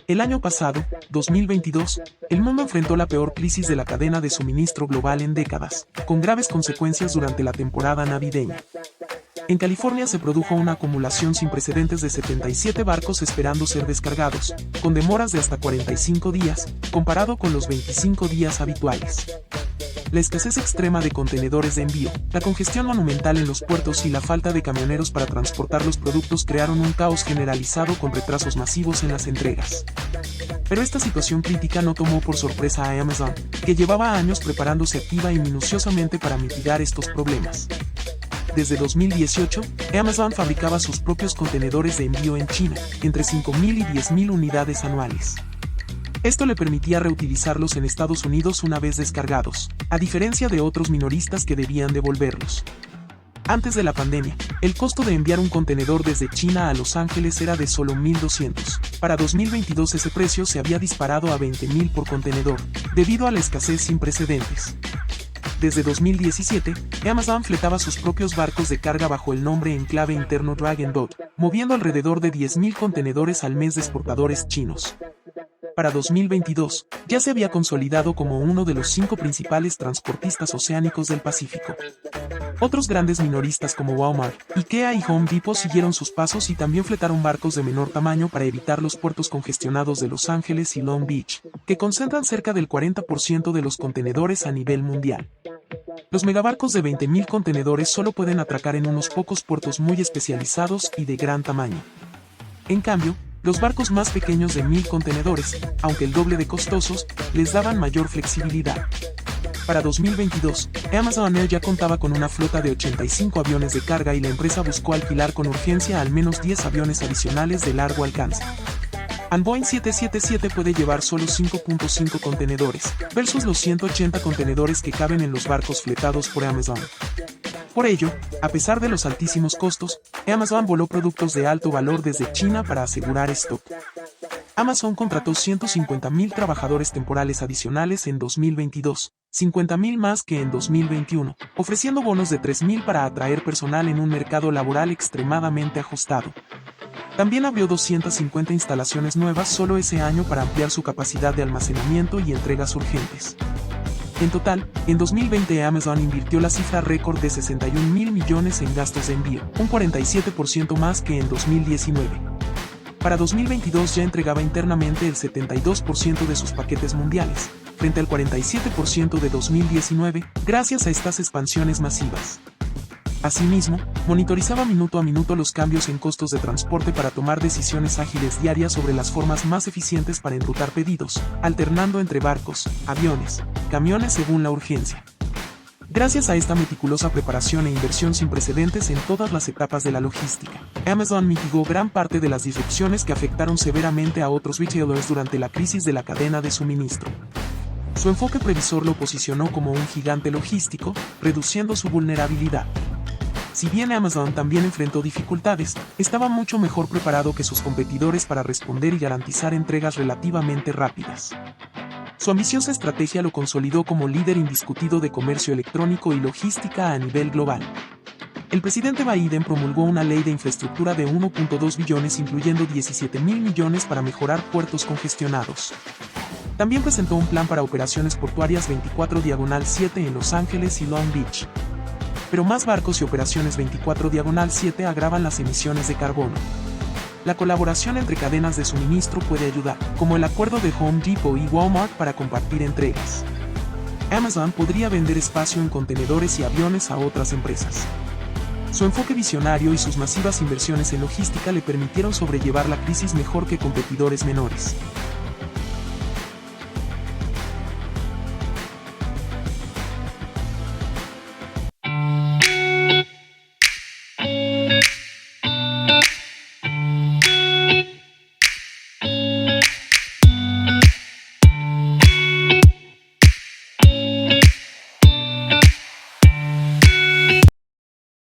El año pasado, 2022, el mundo enfrentó la peor crisis de la cadena de suministro global en décadas, con graves consecuencias durante la temporada navideña. En California se produjo una acumulación sin precedentes de 77 barcos esperando ser descargados, con demoras de hasta 45 días, comparado con los 25 días habituales. La escasez extrema de contenedores de envío, la congestión monumental en los puertos y la falta de camioneros para transportar los productos crearon un caos generalizado con retrasos masivos en las entregas. Pero esta situación crítica no tomó por sorpresa a Amazon, que llevaba años preparándose activa y minuciosamente para mitigar estos problemas. Desde 2018, Amazon fabricaba sus propios contenedores de envío en China, entre 5.000 y 10.000 unidades anuales. Esto le permitía reutilizarlos en Estados Unidos una vez descargados, a diferencia de otros minoristas que debían devolverlos. Antes de la pandemia, el costo de enviar un contenedor desde China a Los Ángeles era de solo $1,200. Para 2022 ese precio se había disparado a $20,000 por contenedor, debido a la escasez sin precedentes. Desde 2017, Amazon fletaba sus propios barcos de carga bajo el nombre en clave interno Dragon Boat, moviendo alrededor de 10.000 contenedores al mes de exportadores chinos. Para 2022, ya se había consolidado como uno de los 5 principales transportistas oceánicos del Pacífico. Otros grandes minoristas como Walmart, IKEA y Home Depot siguieron sus pasos y también fletaron barcos de menor tamaño para evitar los puertos congestionados de Los Ángeles y Long Beach, que concentran cerca del 40% de los contenedores a nivel mundial. Los megabarcos de 20.000 contenedores solo pueden atracar en unos pocos puertos muy especializados y de gran tamaño. En cambio, los barcos más pequeños de 1.000 contenedores, aunque el doble de costosos, les daban mayor flexibilidad. Para 2022, Amazon Air ya contaba con una flota de 85 aviones de carga y la empresa buscó alquilar con urgencia al menos 10 aviones adicionales de largo alcance. Un Boeing 777 puede llevar solo 5.5 contenedores, versus los 180 contenedores que caben en los barcos fletados por Amazon. Por ello, a pesar de los altísimos costos, Amazon voló productos de alto valor desde China para asegurar stock. Amazon contrató 150.000 trabajadores temporales adicionales en 2022, 50.000 más que en 2021, ofreciendo bonos de 3.000 para atraer personal en un mercado laboral extremadamente ajustado. También abrió 250 instalaciones nuevas solo ese año para ampliar su capacidad de almacenamiento y entregas urgentes. En total, en 2020 Amazon invirtió la cifra récord de $61.000 millones en gastos de envío, un 47% más que en 2019. Para 2022 ya entregaba internamente el 72% de sus paquetes mundiales, frente al 47% de 2019, gracias a estas expansiones masivas. Asimismo, monitorizaba minuto a minuto los cambios en costos de transporte para tomar decisiones ágiles diarias sobre las formas más eficientes para enrutar pedidos, alternando entre barcos, aviones, camiones según la urgencia. Gracias a esta meticulosa preparación e inversión sin precedentes en todas las etapas de la logística, Amazon mitigó gran parte de las disrupciones que afectaron severamente a otros retailers durante la crisis de la cadena de suministro. Su enfoque previsor lo posicionó como un gigante logístico, reduciendo su vulnerabilidad. Si bien Amazon también enfrentó dificultades, estaba mucho mejor preparado que sus competidores para responder y garantizar entregas relativamente rápidas. Su ambiciosa estrategia lo consolidó como líder indiscutido de comercio electrónico y logística a nivel global. El presidente Biden promulgó una ley de infraestructura de 1.2 billones incluyendo 17.000 millones para mejorar puertos congestionados. También presentó un plan para operaciones portuarias 24/7 en Los Ángeles y Long Beach. Pero más barcos y operaciones 24/7 agravan las emisiones de carbono. La colaboración entre cadenas de suministro puede ayudar, como el acuerdo de Home Depot y Walmart para compartir entregas. Amazon podría vender espacio en contenedores y aviones a otras empresas. Su enfoque visionario y sus masivas inversiones en logística le permitieron sobrellevar la crisis mejor que competidores menores.